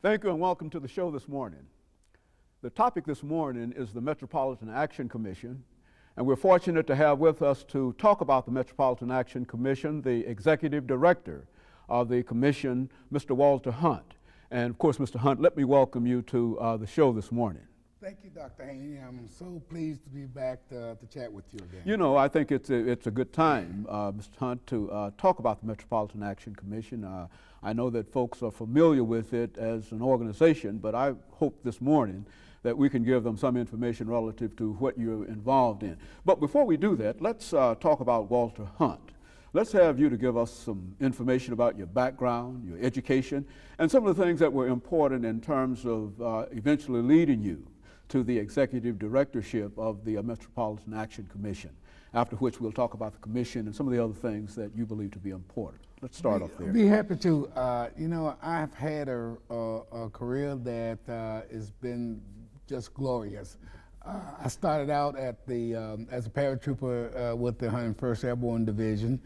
Thank you and welcome to the show this morning. The topic this morning is the Metropolitan Action Commission, and we're fortunate to have with us to talk about the Metropolitan Action Commission the Executive Director of the Commission, Mr. Walter Hunt. And of course, Mr. Hunt, let me welcome you to the show this morning. Thank you, Dr. Haney. I'm so pleased to be back to chat with you again. You know, I think it's a good time, Mr. Hunt, to talk about the Metropolitan Action Commission. I know that folks are familiar with it as an organization, but I hope this morning that we can give them some information relative to what you're involved in. But before we do that, let's talk about Walter Hunt. Let's have you to give us some information about your background, your education, and some of the things that were important in terms of eventually leading you to the executive directorship of the Metropolitan Action Commission, after which we'll talk about the commission and some of the other things that you believe to be important. Let's start off there. Be happy to. You know, I've had a career that has been just glorious. I started out at the as a paratrooper with the 101st Airborne Division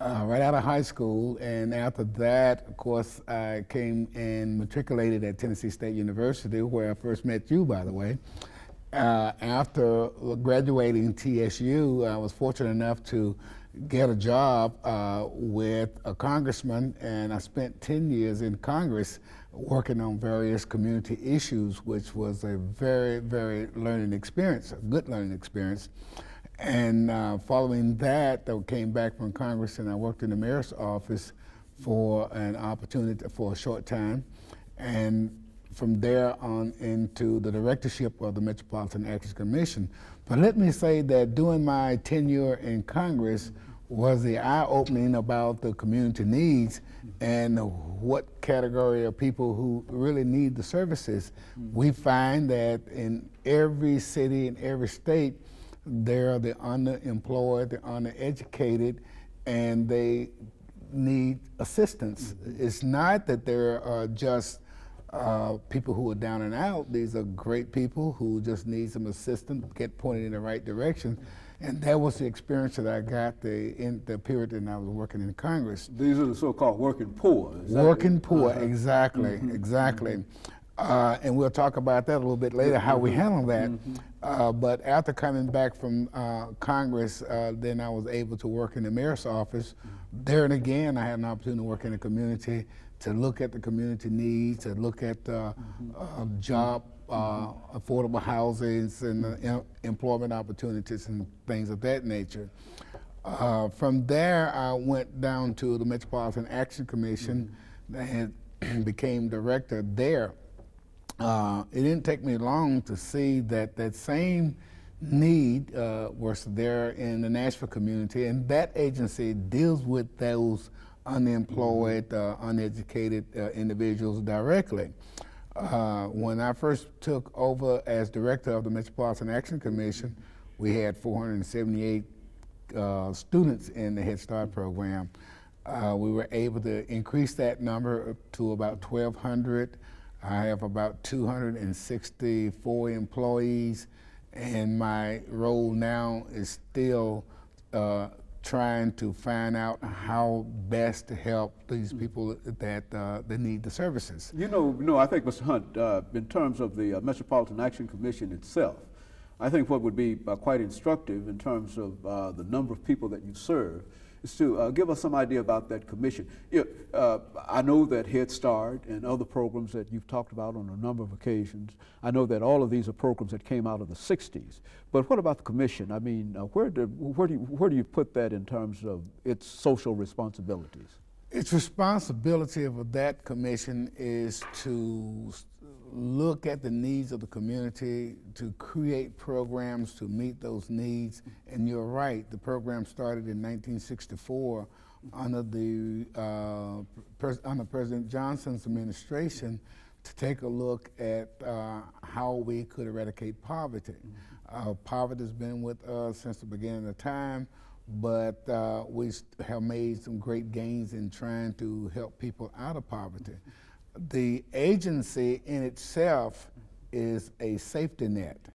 right out of high school, and after that, of course, I came and matriculated at Tennessee State University, where I first met you, by the way. After graduating TSU, I was fortunate enough to get a job with a congressman, and I spent 10 years in Congress working on various community issues, which was a very, very learning experience, a good learning experience. And following that, I came back from Congress and I worked in the mayor's office for an opportunity for a short time. And from there on into the directorship of the Metropolitan Action Commission. But let me say that during my tenure in Congress was the eye-opening about the community needs and what category of people who really need the services. We find that in every city, in every state, there are the underemployed, the undereducated, and they need assistance. It's not that there are just people who are down and out. These are great people who just need some assistance, get pointed in the right direction. And that was the experience that I got in the period that I was working in Congress. These are the so-called working poor. Working poor, exactly, exactly. And we'll talk about that a little bit later, how we handle that. But after coming back from Congress, then I was able to work in the mayor's office. There and again, I had an opportunity to work in the community, to look at the community needs, to look at job, affordable housing, and employment opportunities and things of that nature. From there, I went down to the Metropolitan Action Commission and became director there. It didn't take me long to see that that same need was there in the Nashville community, and that agency deals with those unemployed, uneducated individuals directly. When I first took over as director of the Metropolitan Action Commission, we had 478 students in the Head Start program. We were able to increase that number to about 1,200. I have about 264 employees, and my role now is still trying to find out how best to help these people that need the services. You know, I think, Mr. Hunt, in terms of the Metropolitan Action Commission itself, I think what would be quite instructive in terms of the number of people that you serve is to give us some idea about that commission. I know that Head Start and other programs that you've talked about on a number of occasions, I know that all of these are programs that came out of the 60s. But what about the commission? I mean, where do you put that in terms of its social responsibilities? Its responsibility of that commission is to look at the needs of the community, to create programs to meet those needs. And you're right, the program started in 1964 under President Johnson's administration to take a look at how we could eradicate poverty. Poverty has been with us since the beginning of time, but we have made some great gains in trying to help people out of poverty. The agency in itself is a safety net.